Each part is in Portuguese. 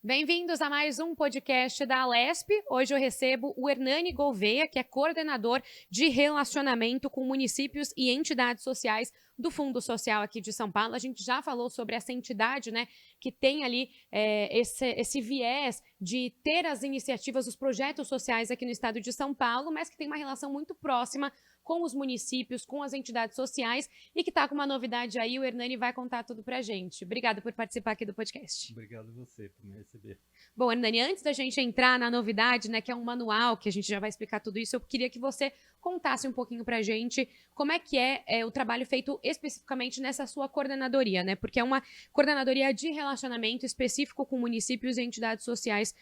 Bem-vindos a mais um podcast da Alesp. Hoje eu recebo o Hernani Gouveia, que é coordenador de relacionamento com municípios e entidades sociais do Fundo Social aqui de São Paulo. A gente já falou sobre essa entidade, né, que tem ali esse viés de ter as iniciativas, os projetos sociais aqui no estado de São Paulo, mas que tem uma relação muito próxima com os municípios, com as entidades sociais e que está com uma novidade aí. O Hernani vai contar tudo pra gente. Obrigada por participar aqui do podcast. Obrigado a você por me receber. Bom, Hernani, antes da gente entrar na novidade, né, que é um manual, que a gente já vai explicar tudo isso, eu queria que você contasse um pouquinho pra gente como é que é o trabalho feito especificamente nessa sua coordenadoria, né? Porque é uma coordenadoria de relacionamento específico com municípios e entidades sociais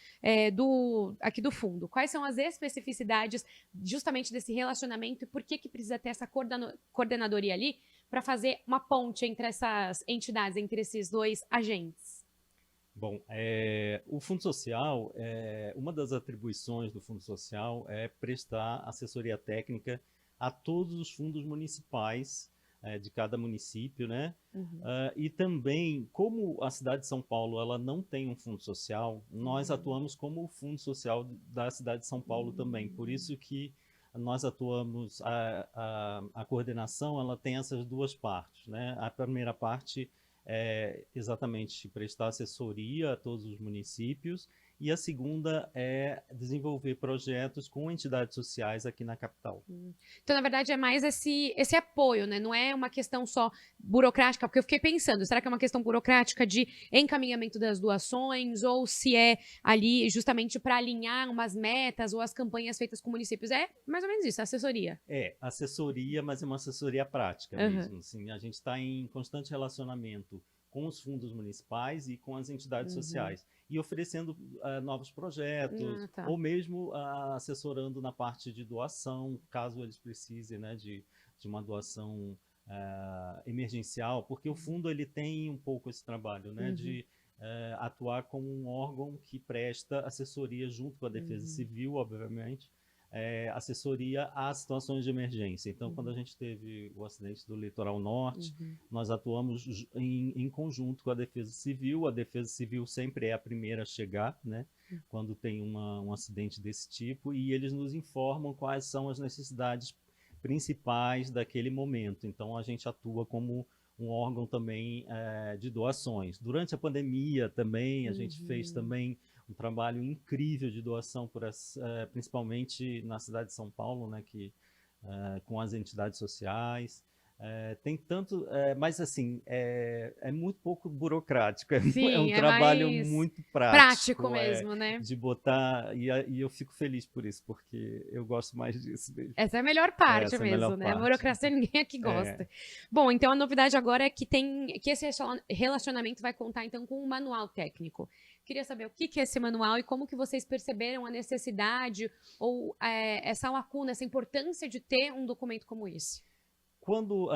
aqui do fundo. Quais são as especificidades justamente desse relacionamento e por que precisa ter essa coordenadoria ali para fazer uma ponte entre essas entidades, entre esses dois agentes? Bom, o Fundo Social, uma das atribuições do Fundo Social é prestar assessoria técnica a todos os fundos municipais de cada município, né? Uhum. E também, como a cidade de São Paulo ela não tem um fundo social, nós atuamos como o Fundo Social da cidade de São Paulo também. Por isso que nós atuamos, a coordenação ela tem essas duas partes, né? A primeira parte é exatamente prestar assessoria a todos os municípios e a segunda é desenvolver projetos com entidades sociais aqui na capital. Então, na verdade, é mais esse apoio, né? Não é uma questão só burocrática, porque eu fiquei pensando, será que é uma questão burocrática de encaminhamento das doações ou se é ali justamente para alinhar umas metas ou as campanhas feitas com municípios? É mais ou menos isso, assessoria. É, assessoria, mas é uma assessoria prática mesmo. Assim, a gente está em constante relacionamento com os fundos municipais e com as entidades sociais. E oferecendo novos projetos, Tá. ou mesmo assessorando na parte de doação, caso eles precisem, né, de uma doação emergencial, porque o fundo ele tem um pouco esse trabalho, né, de atuar como um órgão que presta assessoria junto com a Defesa Civil, obviamente, assessoria às situações de emergência. Então, quando a gente teve o acidente do Litoral Norte, nós atuamos em conjunto com a Defesa Civil sempre é a primeira a chegar, né, quando tem um acidente desse tipo, e eles nos informam quais são as necessidades principais daquele momento. Então, a gente atua como um órgão também de doações. Durante a pandemia também, a gente fez também um trabalho incrível de doação, principalmente na cidade de São Paulo, né, com as entidades sociais. Tem tanto, mas assim, é muito pouco burocrático, é um Sim, é trabalho mais muito prático prático, mesmo, né? de botar, e eu fico feliz por isso, porque eu gosto mais disso mesmo. Essa é a melhor parte Essa é a melhor mesmo, né? A parte. burocracia ninguém aqui gosta. Bom, então a novidade agora é que esse relacionamento vai contar então com um manual técnico. Queria saber o que é esse manual e como que vocês perceberam a necessidade ou essa lacuna, essa importância de ter um documento como esse. Quando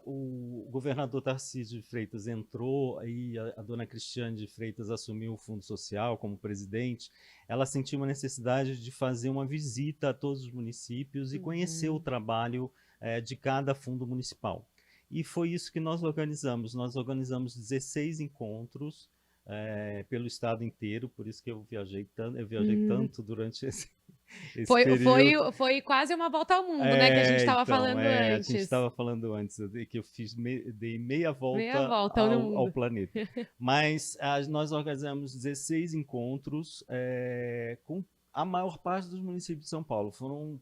o governador Tarcísio de Freitas entrou e a dona Cristiane de Freitas assumiu o Fundo Social como presidente, ela sentiu uma necessidade de fazer uma visita a todos os municípios e conhecer o trabalho de cada fundo municipal. E foi isso que nós organizamos. Nós organizamos 16 encontros pelo estado inteiro, por isso que eu viajei tanto durante esse período. Foi quase uma volta ao mundo, né? Que a gente estava falando A antes. gente estava falando antes, que eu dei meia volta volta ao planeta. Mas nós organizamos 16 encontros com a maior parte dos municípios de São Paulo. Foram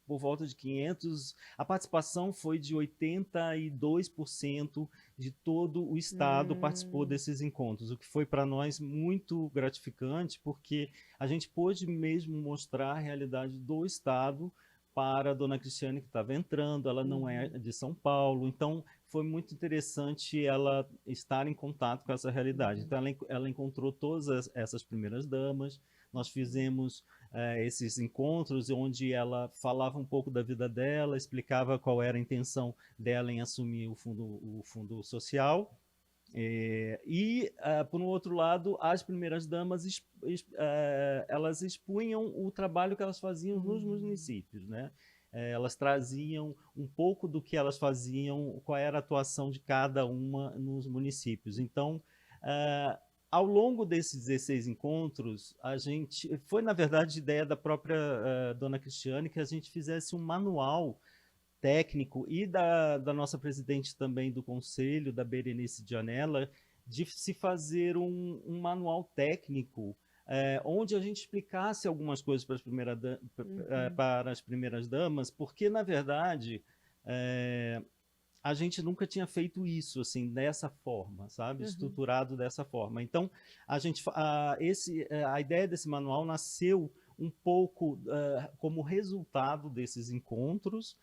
por volta de 500. A participação foi de 82% de todo o estado participou desses encontros, o que foi para nós muito gratificante, porque a gente pôde mesmo mostrar a realidade do estado para a dona Cristiane, que estava entrando. Ela não é de São Paulo, então foi muito interessante ela estar em contato com essa realidade. Então ela encontrou todas essas primeiras damas. Nós fizemos esses encontros onde ela falava um pouco da vida dela, explicava qual era a intenção dela em assumir o fundo social. Por um outro lado, as primeiras damas elas expunham o trabalho que elas faziam nos municípios, né? Elas traziam um pouco do que elas faziam, qual era a atuação de cada uma nos municípios. Então, ao longo desses 16 encontros, foi, na verdade, ideia da própria dona Cristiane que a gente fizesse um manual técnico e da nossa presidente também do conselho, da Berenice Janella, de se fazer um manual técnico onde a gente explicasse algumas coisas para para as primeiras damas, porque, na verdade, a gente nunca tinha feito isso assim dessa forma, sabe? Estruturado dessa forma. Então, a ideia desse manual nasceu um pouco como resultado desses encontros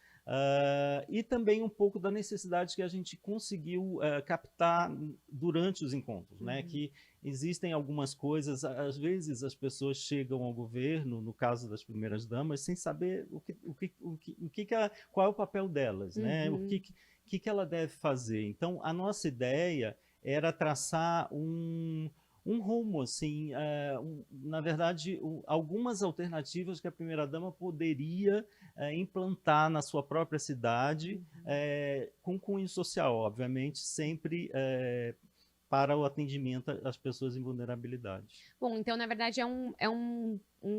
e também um pouco da necessidade que a gente conseguiu captar durante os encontros, né? Que existem algumas coisas, às vezes as pessoas chegam ao governo, no caso das primeiras damas, sem saber qual é o papel delas, né? O que ela deve fazer. Então, a nossa ideia era traçar um rumo, assim, na verdade, algumas alternativas que a primeira-dama poderia implantar na sua própria cidade, com cunho social, obviamente, sempre para o atendimento às pessoas em vulnerabilidade. Bom, então, na verdade, é um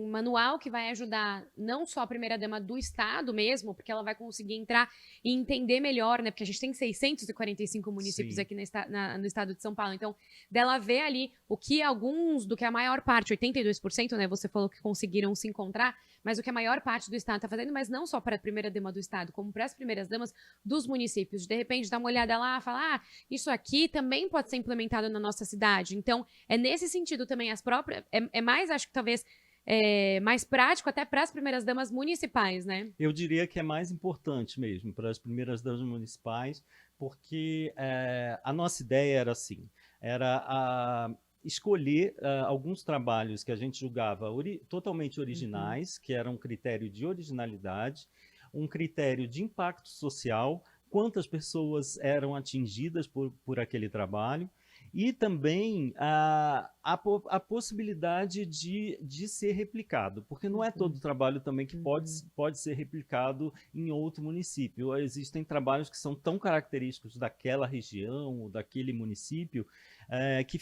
manual que vai ajudar não só a primeira-dama do Estado mesmo, porque ela vai conseguir entrar e entender melhor, né? Porque a gente tem 645 municípios Sim. aqui no estado de São Paulo. Então, dela ver ali do que a maior parte, 82%, né? Você falou que conseguiram se encontrar, mas o que a maior parte do Estado está fazendo, mas não só para a primeira-dama do Estado, como para as primeiras-damas dos municípios. De repente, dar uma olhada lá, falar, isso aqui também pode ser implementado na nossa cidade. Então, é nesse sentido também as próprias... mais, acho que talvez... mais prático até para as primeiras-damas municipais, né? Eu diria que é mais importante mesmo para as primeiras-damas municipais, porque a nossa ideia era assim, era escolher alguns trabalhos que a gente julgava totalmente originais, que era um critério de originalidade, um critério de impacto social, quantas pessoas eram atingidas por aquele trabalho, e também a possibilidade de ser replicado, porque não é todo trabalho também que pode ser replicado em outro município. Existem trabalhos que são tão característicos daquela região, ou daquele município, que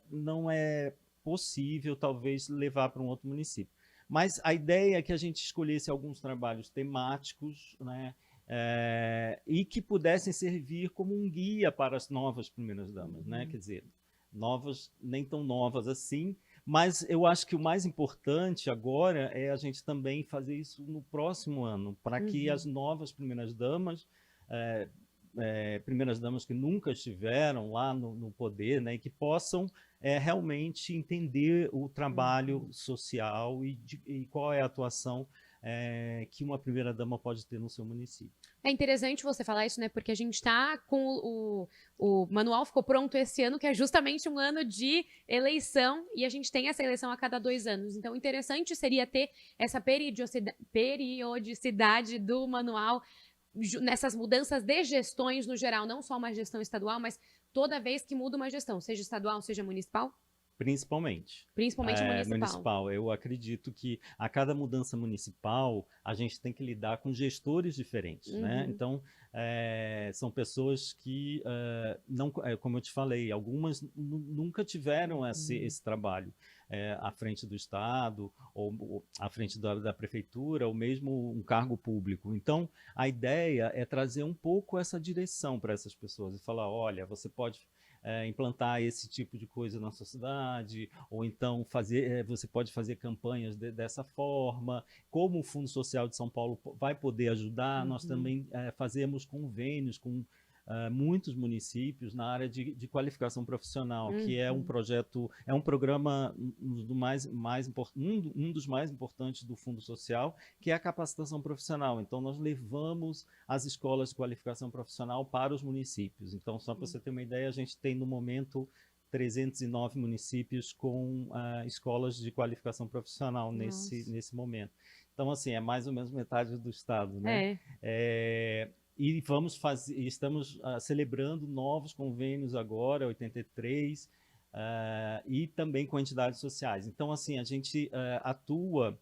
não é possível, talvez, levar para um outro município. Mas a ideia é que a gente escolhesse alguns trabalhos temáticos, né? E que pudessem servir como um guia para as novas primeiras-damas, né? Quer dizer, novas, nem tão novas assim, mas eu acho que o mais importante agora é a gente também fazer isso no próximo ano, para que as novas primeiras-damas, primeiras-damas que nunca estiveram lá no poder, né, e que possam realmente entender o trabalho social e qual é a atuação que uma primeira-dama pode ter no seu município. É interessante você falar isso, né? Porque a gente está com o manual ficou pronto esse ano, que é justamente um ano de eleição, e a gente tem essa eleição a cada 2 anos. Então, interessante seria ter essa periodicidade do manual nessas mudanças de gestões no geral, não só uma gestão estadual, mas toda vez que muda uma gestão, seja estadual, seja municipal. Principalmente. Principalmente municipal. Eu acredito que a cada mudança municipal, a gente tem que lidar com gestores diferentes, né? Então, são pessoas que, não, como eu te falei, algumas nunca tiveram esse trabalho à frente do Estado, ou à frente da prefeitura, ou mesmo um cargo público. Então, a ideia é trazer um pouco essa direção para essas pessoas e falar, olha, você pode implantar esse tipo de coisa na sua cidade, ou então você pode fazer campanhas dessa forma, como o Fundo Social de São Paulo vai poder ajudar. Nós também fazemos convênios com muitos municípios na área de qualificação profissional, que é um projeto, é um programa um dos mais importantes do Fundo Social, que é a capacitação profissional. Então, nós levamos as escolas de qualificação profissional para os municípios. Então, só para você ter uma ideia, a gente tem no momento 309 municípios com escolas de qualificação profissional nesse momento. Então, assim, é mais ou menos metade do estado, né? E estamos celebrando novos convênios agora, 83, e também com entidades sociais. Então, assim, a gente atua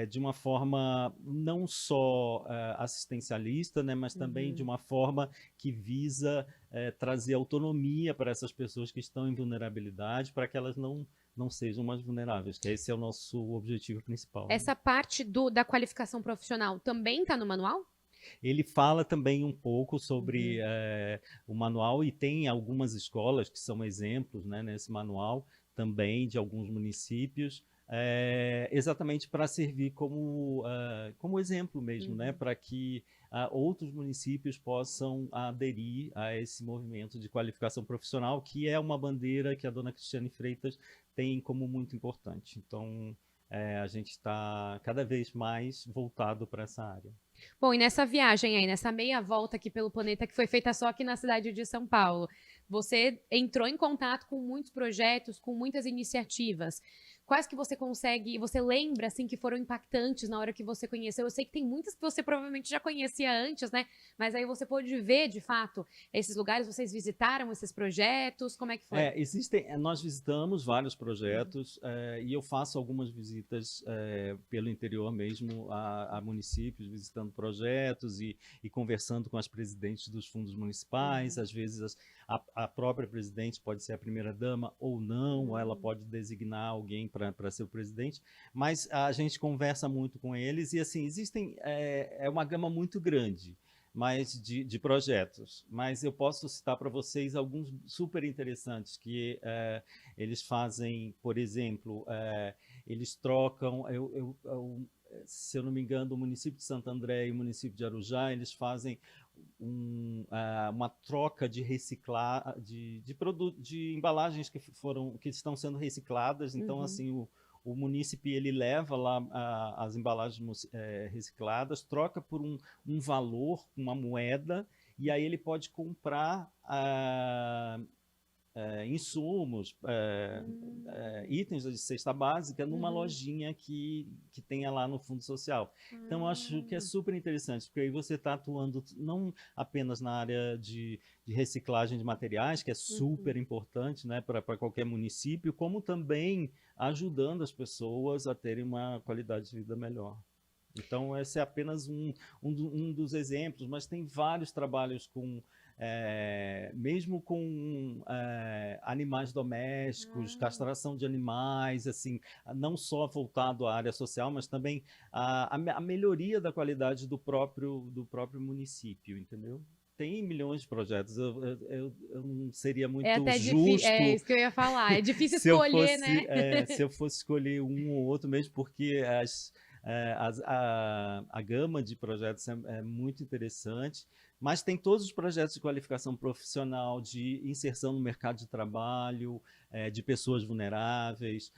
de uma forma não só assistencialista, né, mas também de uma forma que visa trazer autonomia para essas pessoas que estão em vulnerabilidade, para que elas não sejam mais vulneráveis, que esse é o nosso objetivo principal. Né? Essa parte da qualificação profissional também está no manual? Ele fala também um pouco sobre o manual, e tem algumas escolas que são exemplos, né, nesse manual também de alguns municípios, exatamente para servir como exemplo mesmo, né, para que outros municípios possam aderir a esse movimento de qualificação profissional, que é uma bandeira que a dona Cristiane Freitas tem como muito importante. Então, a gente está cada vez mais voltado para essa área. Bom, e nessa viagem aí, nessa meia volta aqui pelo planeta que foi feita só aqui na cidade de São Paulo, você entrou em contato com muitos projetos, com muitas iniciativas. Quais que você lembra, assim, que foram impactantes na hora que você conheceu? Eu sei que tem muitas que você provavelmente já conhecia antes, né? Mas aí você pôde ver, de fato, esses lugares, vocês visitaram esses projetos, como é que foi? Nós visitamos vários projetos e eu faço algumas visitas pelo interior mesmo, a municípios, visitando projetos e conversando com as presidentes dos fundos municipais. Às vezes a própria presidente pode ser a primeira-dama ou não, ou ela pode designar alguém para ser o presidente, mas a gente conversa muito com eles e, assim, é uma gama muito grande de projetos, mas eu posso citar para vocês alguns super interessantes que eles fazem. Por exemplo, eles trocam, se eu não me engano, o município de Santo André e o município de Arujá, eles fazem uma troca de de embalagens que estão sendo recicladas. Então, assim, o munícipe, ele leva lá as embalagens recicladas, troca por um valor, uma moeda, e aí ele pode comprar insumos, itens de cesta básica numa lojinha que tenha lá no Fundo Social. Então, eu acho que é super interessante, porque aí você está atuando não apenas na área de reciclagem de materiais, que é super importante, né, para qualquer município, como também ajudando as pessoas a terem uma qualidade de vida melhor. Então, esse é apenas um dos exemplos, mas tem vários trabalhos mesmo com animais domésticos, castração de animais, assim, não só voltado à área social, mas também a melhoria da qualidade do próprio município, entendeu? Tem milhões de projetos, eu não seria muito justo. É isso que eu ia falar, é difícil escolher, né? Se eu fosse escolher um ou outro mesmo, porque a gama de projetos é muito interessante, mas tem todos os projetos de qualificação profissional, de inserção no mercado de trabalho, de pessoas vulneráveis.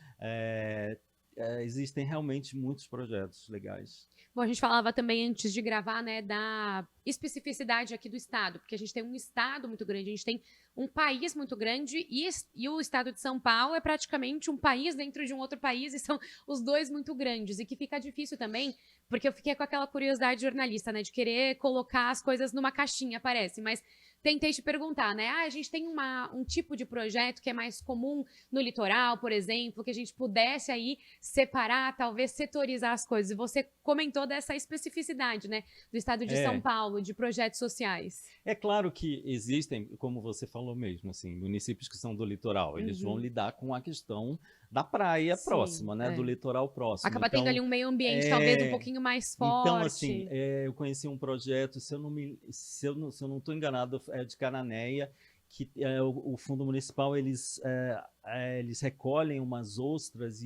Existem realmente muitos projetos legais. Bom, a gente falava também antes de gravar, né, da especificidade aqui do estado, porque a gente tem um estado muito grande, a gente tem um país muito grande e o estado de São Paulo é praticamente um país dentro de um outro país, e são os dois muito grandes, e que fica difícil também, porque eu fiquei com aquela curiosidade jornalista, né, de querer colocar as coisas numa caixinha, parece, mas tentei te perguntar, né, a gente tem um tipo de projeto que é mais comum no litoral, por exemplo, que a gente pudesse aí separar, talvez setorizar as coisas, e você comentou dessa especificidade, né, do estado de São Paulo, de projetos sociais. É claro que existem, como você falou mesmo, assim, municípios que são do litoral, eles vão lidar com a questão da praia próxima, né, do litoral próximo. Acaba tendo ali um meio ambiente talvez um pouquinho mais forte. Então, assim, eu conheci um projeto, se eu não estou enganado, é de Cananéia, que o Fundo Municipal, eles recolhem umas ostras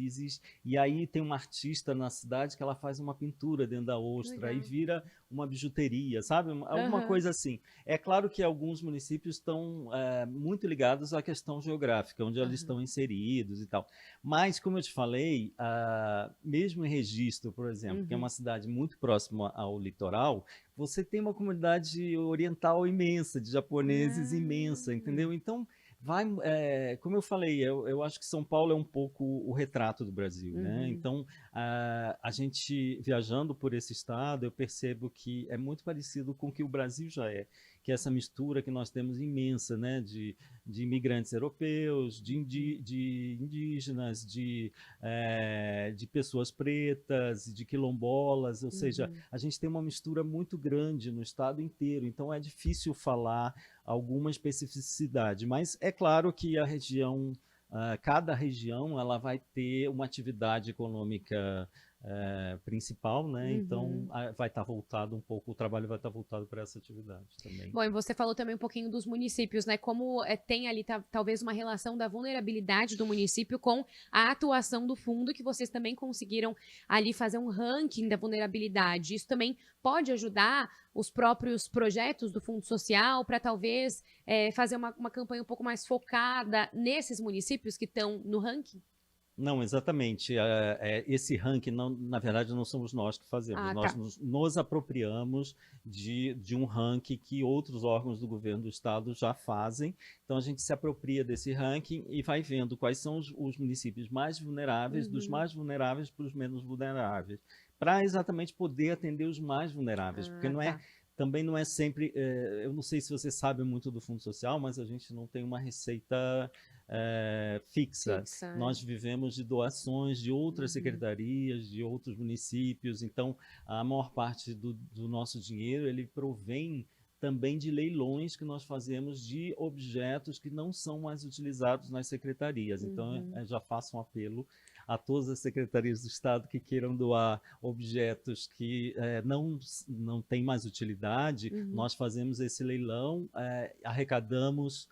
e aí tem uma artista na cidade que ela faz uma pintura dentro da ostra e vira uma bijuteria, sabe? Alguma coisa assim. É claro que alguns municípios estão muito ligados à questão geográfica, onde eles estão inseridos e tal. Mas, como eu te falei, mesmo em Registro, por exemplo, que é uma cidade muito próxima ao litoral, você tem uma comunidade oriental imensa, de japoneses imensa, entendeu? Então, como eu falei, eu acho que São Paulo é um pouco o retrato do Brasil, né? Então, a gente viajando por esse estado, eu percebo que é muito parecido com o que o Brasil já é. que é essa mistura que nós temos imensa, né, de imigrantes europeus, de indígenas, de pessoas pretas, de quilombolas, ou seja, a gente tem uma mistura muito grande no estado inteiro, então é difícil falar alguma especificidade, mas é claro que a região, cada região ela vai ter uma atividade econômica principal, né? Então vai estar voltado um pouco, o trabalho vai estar voltado para essa atividade também. Bom, e você falou também um pouquinho dos municípios, né? Como tem ali talvez uma relação da vulnerabilidade do município com a atuação do fundo, que vocês também conseguiram ali fazer um ranking da vulnerabilidade. Isso também pode ajudar os próprios projetos do Fundo Social para talvez fazer uma campanha um pouco mais focada nesses municípios que estão no ranking? Não, exatamente. Esse ranking, não, na verdade, não somos nós que fazemos. Nós nos apropriamos de um ranking que outros órgãos do governo do estado já fazem. Então, a gente se apropria desse ranking e vai vendo quais são os municípios mais vulneráveis, dos mais vulneráveis para os menos vulneráveis, para exatamente poder atender os mais vulneráveis, porque também não é sempre... eu não sei se você sabe muito do Fundo Social, mas a gente não tem uma receita fixa. Nós vivemos de doações de outras secretarias, de outros municípios, então a maior parte do nosso dinheiro ele provém também de leilões que nós fazemos de objetos que não são mais utilizados nas secretarias. Então, já faço um apelo a todas as secretarias do Estado que queiram doar objetos que não têm mais utilidade. Nós fazemos esse leilão, arrecadamos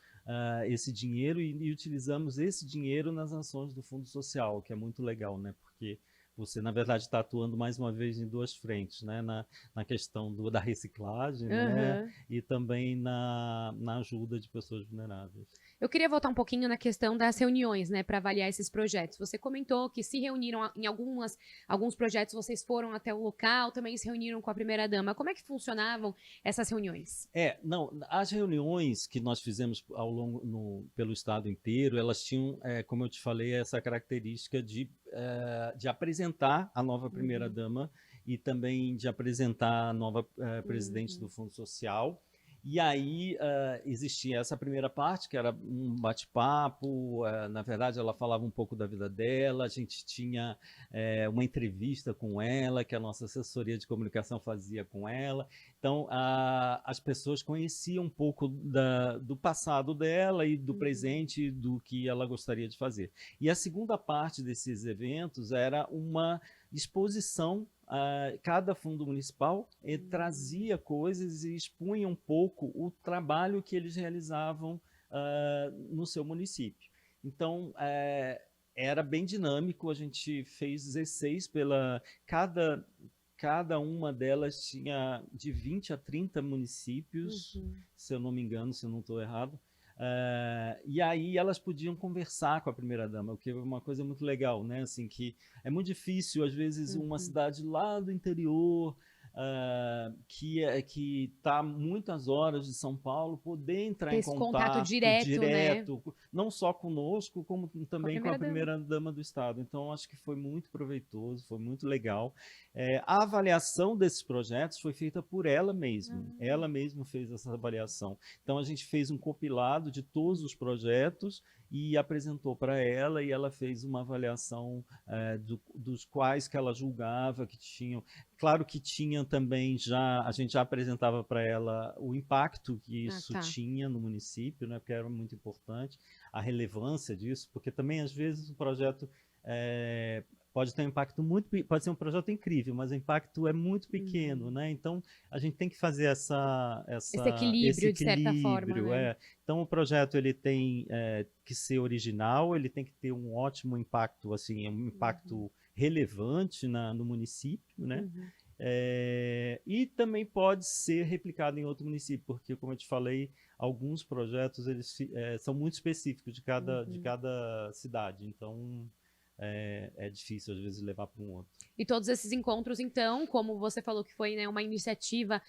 esse dinheiro e utilizamos esse dinheiro nas ações do Fundo Social, que é muito legal, né? Porque você, na verdade, está atuando mais uma vez em duas frentes, né? Na questão da reciclagem, né? E também na ajuda de pessoas vulneráveis. Eu queria voltar um pouquinho na questão das reuniões, né, para avaliar esses projetos. Você comentou que se reuniram em alguns projetos, vocês foram até o local, também se reuniram com a primeira-dama. Como é que funcionavam essas reuniões? Não, as reuniões que nós fizemos pelo estado inteiro, elas tinham, como eu te falei, essa característica de apresentar a nova primeira-dama e também de apresentar a nova presidente do Fundo Social. E aí existia essa primeira parte, que era um bate-papo, na verdade ela falava um pouco da vida dela, a gente tinha uma entrevista com ela, que a nossa assessoria de comunicação fazia com ela. Então, as pessoas conheciam um pouco do passado dela e do presente, do que ela gostaria de fazer. E a segunda parte desses eventos era uma exposição. Cada fundo municipal trazia coisas e expunha um pouco o trabalho que eles realizavam no seu município. Então, era bem dinâmico, a gente fez 16 cada uma delas tinha de 20 a 30 municípios, se eu não me engano, se eu não estou errado. E aí elas podiam conversar com a primeira-dama, o que é uma coisa muito legal, né? Assim, que é muito difícil, às vezes, uma cidade lá do interior, que está muitas horas de São Paulo, poder entrar em contato direto, né? Não só conosco, como também com a primeira-dama do Estado. Então, acho que foi muito proveitoso, foi muito legal. A avaliação desses projetos foi feita por ela mesma. Ela mesma fez essa avaliação. Então, a gente fez um compilado de todos os projetos e apresentou para ela, e ela fez uma avaliação dos quais que ela julgava que tinham. Claro que tinha também a gente já apresentava para ela o impacto que isso tinha no município, né, porque era muito importante, a relevância disso, porque também às vezes o projeto pode ter um impacto pode ser um projeto incrível, mas o impacto é muito pequeno, né? Então a gente tem que fazer esse equilíbrio de certa forma, né? Então o projeto ele tem que ser original, ele tem que ter um ótimo impacto, assim, um impacto relevante no município, né? E também pode ser replicado em outro município, porque, como eu te falei, alguns projetos eles são muito específicos de cada cidade, então é difícil, às vezes, levar para um outro. E todos esses encontros, então, como você falou que foi, né, uma iniciativa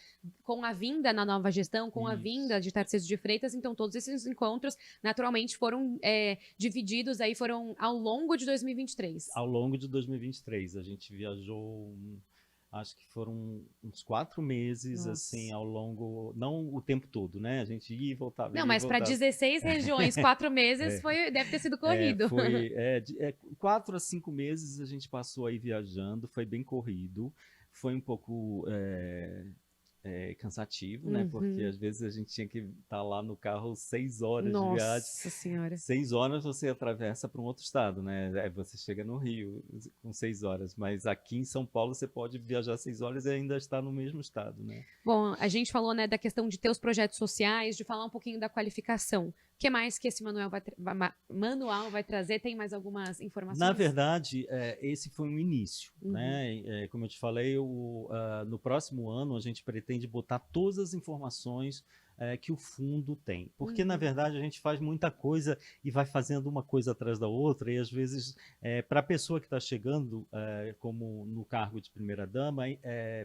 com a vinda na nova gestão, com a vinda de Tarcísio de Freitas, então todos esses encontros, naturalmente, foram divididos, aí foram ao longo de 2023. Ao longo de 2023, a gente viajou acho que foram uns 4 meses, assim, Nossa. ao longo, não o tempo todo, né? A gente Não, ia e mas para voltava. 16 regiões, 4 meses, É, deve ter sido corrido. foi 4 a 5 meses a gente passou aí viajando, foi bem corrido, foi um pouco cansativo, né? Porque Uhum. às vezes a gente tinha que estar lá no carro 6 horas de viagem. Nossa Senhora. 6 horas você atravessa para um outro estado, né? Aí você chega no Rio com 6 horas, mas aqui em São Paulo você pode viajar 6 horas e ainda estar no mesmo estado, né? Bom, a gente falou, né, da questão de ter os projetos sociais, de falar um pouquinho da qualificação. O que mais que esse manual vai trazer? Tem mais algumas Na informações? verdade, esse foi um início, Uhum, né? Como eu te falei, no próximo ano a gente pretende botar todas as informações que o fundo tem, porque na uhum, verdade a gente faz muita coisa e vai fazendo uma coisa atrás da outra, e às vezes para a pessoa que está chegando, como no cargo de primeira-dama,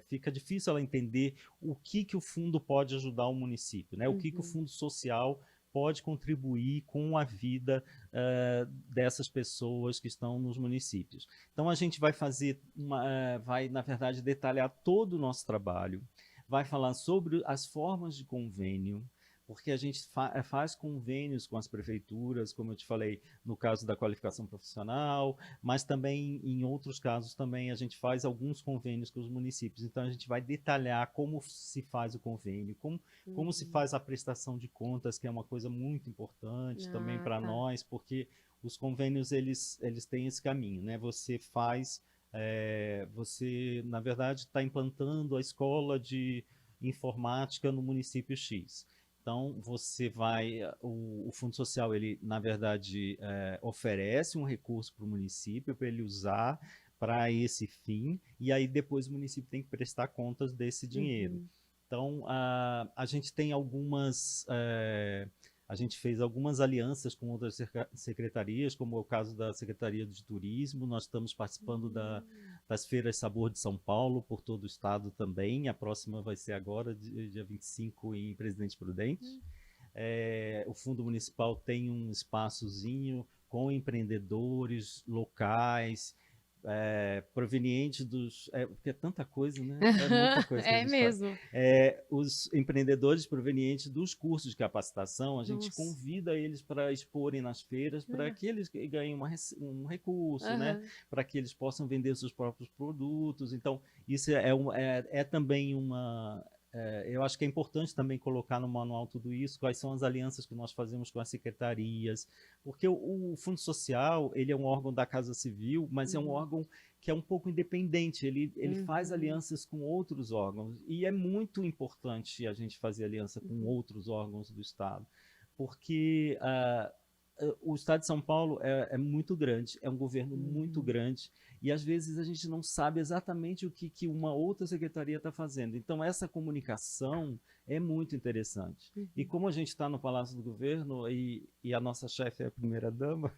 fica difícil ela entender o que o fundo pode ajudar o município, né? O que o uhum, fundo social pode contribuir com a vida dessas pessoas que estão nos municípios. Então a gente vai vai na verdade detalhar todo o nosso trabalho, vai falar sobre as formas de convênio, porque a gente faz convênios com as prefeituras, como eu te falei, no caso da qualificação profissional, mas também em outros casos também a gente faz alguns convênios com os municípios. Então a gente vai detalhar como se faz o convênio, como se uhum. faz a prestação de contas, que é uma coisa muito importante também Ah, para tá. nós, porque os convênios eles têm esse caminho, né? Você na verdade está implantando a escola de informática no município X. Então o Fundo Social ele na verdade oferece um recurso para o município para ele usar para esse fim, e aí depois o município tem que prestar contas desse dinheiro. Uhum, Então, a gente tem a gente fez algumas alianças com outras secretarias, como é o caso da Secretaria de Turismo. Nós estamos participando uhum, das Feiras Sabor de São Paulo, por todo o estado também. A próxima vai ser agora, dia 25, em Presidente Prudente. O Fundo Municipal tem um espaçozinho com empreendedores locais, proveniente porque é tanta coisa, né? É muita coisa que a é gente faz. mesmo. Os empreendedores provenientes dos cursos de capacitação, a gente Nossa. convida eles para exporem nas feiras, para Ah, que eles ganhem um recurso, né? aham. Para que eles possam vender seus próprios produtos. Então, isso é também eu acho que é importante também colocar no manual tudo isso, quais são as alianças que nós fazemos com as secretarias, porque o Fundo Social, ele é um órgão da Casa Civil, mas é um Uhum, órgão que é um pouco independente, ele faz uhum, alianças com outros órgãos, e é muito importante a gente fazer aliança com uhum, outros órgãos do Estado, porque o Estado de São Paulo é muito grande, é um governo muito uhum, grande, e às vezes a gente não sabe exatamente o que uma outra secretaria está fazendo. Então, essa comunicação é muito interessante. E uhum. como a gente está no Palácio do Governo e a nossa chefe é a primeira-dama,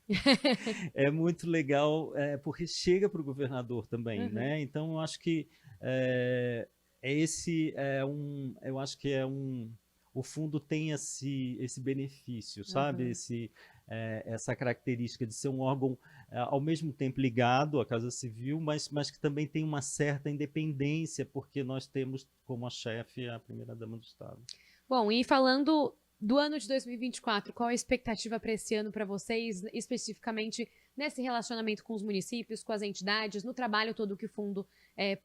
é muito legal, porque chega para o governador também, Uhum, né? Então, eu acho que é, eu acho que o fundo tem esse benefício, sabe? uhum. Essa característica de ser um órgão ao mesmo tempo ligado à Casa Civil, mas que também tem uma certa independência, porque nós temos como a chefe a primeira-dama do Estado. Bom, e falando do ano de 2024, qual a expectativa para esse ano para vocês, especificamente nesse relacionamento com os municípios, com as entidades, no trabalho todo que o fundo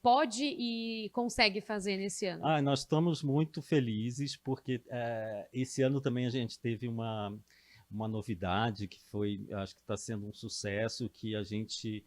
pode e consegue fazer nesse ano? Nós estamos muito felizes, porque esse ano também a gente teve uma novidade que foi, acho que está sendo um sucesso, que a gente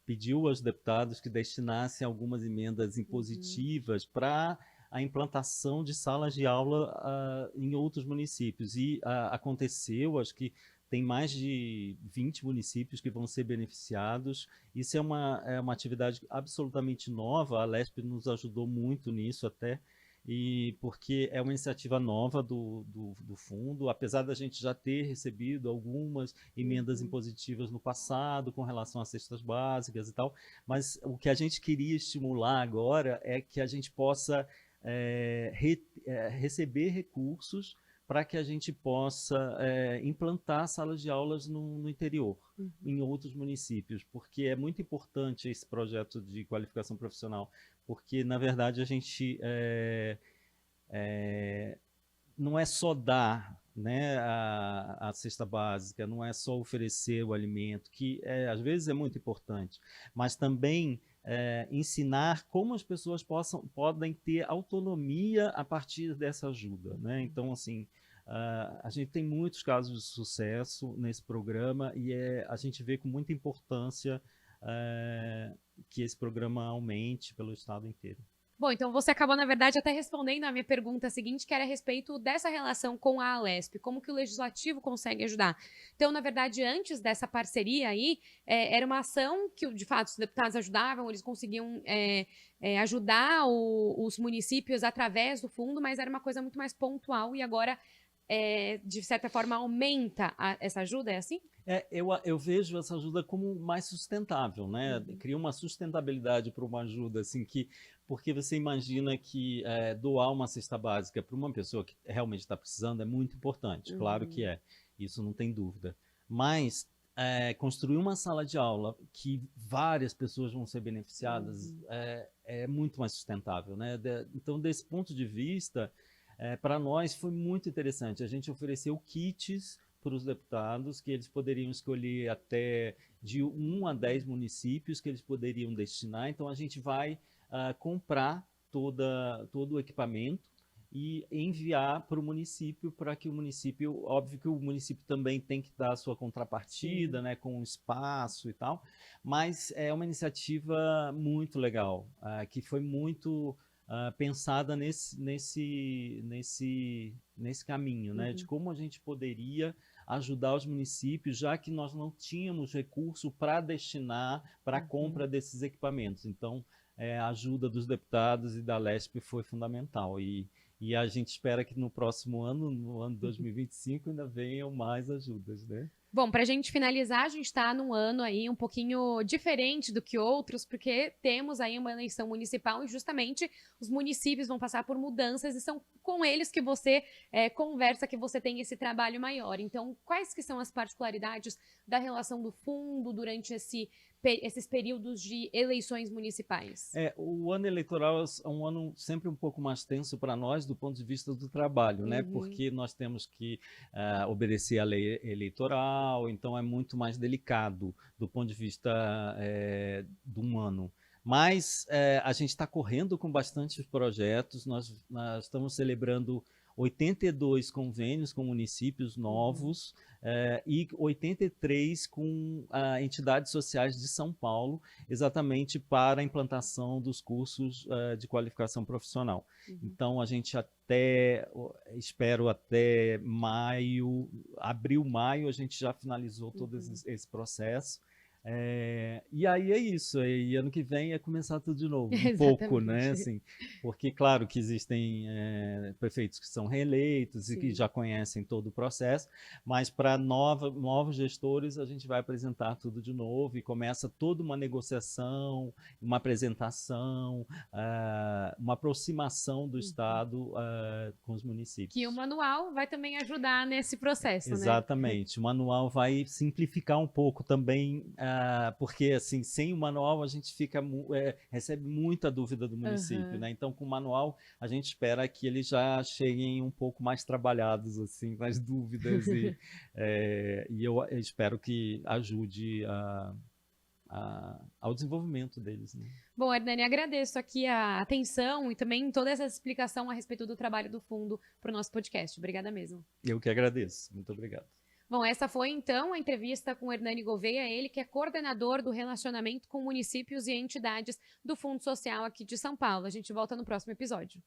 pediu aos deputados que destinassem algumas emendas Uhum, impositivas para a implantação de salas de aula em outros municípios. E aconteceu, acho que tem mais de 20 municípios que vão ser beneficiados. Isso é uma atividade absolutamente nova, a LESP nos ajudou muito nisso até, e porque é uma iniciativa nova do fundo, apesar da gente já ter recebido algumas emendas uhum, impositivas no passado com relação às cestas básicas e tal, mas o que a gente queria estimular agora é que a gente possa receber recursos para que a gente possa implantar salas de aulas no interior, em outros municípios, porque é muito importante esse projeto de qualificação profissional, porque, na verdade, a gente não é só dar, né, a cesta básica, não é só oferecer o alimento, que às vezes é muito importante, mas também ensinar como as pessoas podem ter autonomia a partir dessa ajuda, né? Então, assim, a gente tem muitos casos de sucesso nesse programa e a gente vê com muita importância que esse programa aumente pelo estado inteiro. Bom, então você acabou, na verdade, até respondendo a minha pergunta seguinte, que era a respeito dessa relação com a Alesp, como que o Legislativo consegue ajudar. Então, na verdade, antes dessa parceria aí, era uma ação que, de fato, os deputados ajudavam, eles conseguiam ajudar os municípios através do fundo, mas era uma coisa muito mais pontual e agora, de certa forma, aumenta essa ajuda, é assim? Eu vejo essa ajuda como mais sustentável, né? Cria uma sustentabilidade para uma ajuda, assim, porque você imagina que doar uma cesta básica para uma pessoa que realmente está precisando é muito importante, claro que isso não tem dúvida. Mas construir uma sala de aula que várias pessoas vão ser beneficiadas é muito mais sustentável, né? Então, desse ponto de vista, para nós foi muito interessante. A gente ofereceu kits para os deputados, que eles poderiam escolher até de 1 a 10 municípios que eles poderiam destinar. Então, a gente vai comprar todo o equipamento e enviar para o município, para que o município, óbvio que o município também tem que dar a sua contrapartida, né, com espaço e tal, mas é uma iniciativa muito legal, que foi muito pensada nesse caminho, né, de como a gente poderia ajudar os municípios, já que nós não tínhamos recurso para destinar para a compra desses equipamentos. Então, a ajuda dos deputados e da Alesp foi fundamental. E a gente espera que no próximo ano, no ano de 2025, ainda venham mais ajudas, né? Bom, para a gente finalizar, a gente está num ano aí um pouquinho diferente do que outros, porque temos aí uma eleição municipal e justamente os municípios vão passar por mudanças e são com eles que você conversa, que você tem esse trabalho maior. Então, quais que são as particularidades da relação do fundo durante esses períodos de eleições municipais? O ano eleitoral é um ano sempre um pouco mais tenso para nós do ponto de vista do trabalho, né? Porque nós temos que obedecer à lei eleitoral, então é muito mais delicado do ponto de vista do ano. Mas a gente está correndo com bastantes projetos, nós estamos celebrando 82 convênios com municípios novos e 83 com entidades sociais de São Paulo, exatamente para a implantação dos cursos de qualificação profissional. Então, a gente espero até maio, abril, maio, a gente já finalizou todo esse processo. E aí é isso, e ano que vem é começar tudo de novo, um pouco, né? Assim, porque claro que existem prefeitos que são reeleitos e que já conhecem todo o processo, mas para novos gestores a gente vai apresentar tudo de novo e começa toda uma negociação, uma apresentação, uma aproximação do Estado com os municípios. Que o manual vai também ajudar nesse processo, Exatamente, né? O manual vai simplificar um pouco também, porque assim, sem o manual a gente recebe muita dúvida do município, né? Então, com o manual a gente espera que eles já cheguem um pouco mais trabalhados, assim, nas dúvidas e eu espero que ajude ao desenvolvimento deles, né? Bom, Hernani, agradeço aqui a atenção e também toda essa explicação a respeito do trabalho do fundo para o nosso podcast. Obrigada mesmo. Eu que agradeço. Muito obrigado. Bom, essa foi então a entrevista com o Hernani Gouveia, ele que é coordenador do relacionamento com municípios e entidades do Fundo Social aqui de São Paulo. A gente volta no próximo episódio.